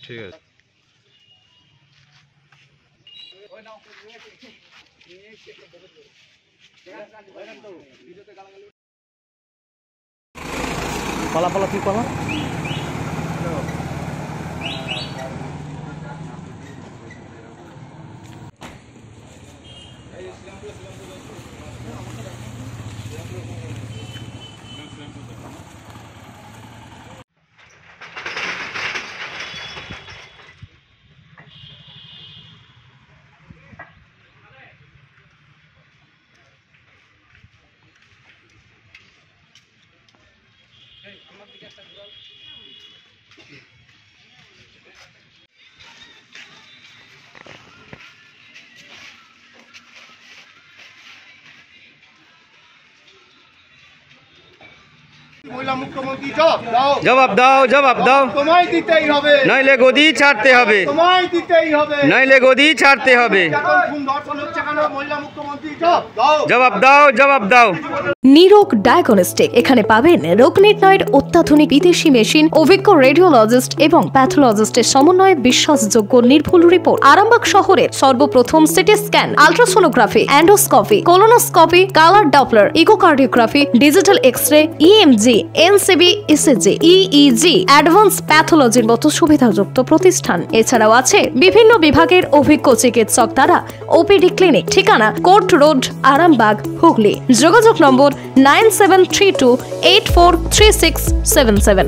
ঠিক আছে। পালা পালা তুই পালা। মহিলা মুখ্যমন্ত্রী জবাব দাও, জবাব দাও, জবাব দাও, তোমায় দিতেই হবে, নইলে গদি ছাড়তে হবে, তোমায় দিতেই হবে, নইলে গদি ছাড়তে হবে। এখন খুন ধর্ষণ হচ্ছে কেন? মহিলা মুখ্যমন্ত্রী জবাব দাও, জবাব দাও, জবাব দাও। নিরোগ ডায়াগনস্টিক, এখানে পাবেন রোগ নির্ণয়ের অত্যাধুনিক বিদেশি মেশিন, অভিজ্ঞ রেডিওলজিস্ট এবং প্যাথোলজিস্টের সমন্বয়ে বিশ্বাসযোগ্য নির্ভুল রিপোর্ট। আরামবাগ শহরের সর্বপ্রথম CT scan, ultrasonography, endoscopy, colonoscopy, colour doppler, echocardiography, digital X-ray, EMG, NCB, ECG, EEG, advance প্যাথোলজির মতো সুবিধাযুক্ত প্রতিষ্ঠান। এছাড়াও আছে বিভিন্ন বিভাগের অভিজ্ঞ চিকিৎসক দ্বারা ওপিডি ক্লিনিক। ঠিকানা কোর্ট রোড, আরামবাগ, হুগলি। যোগাযোগ নম্বর 9732843677।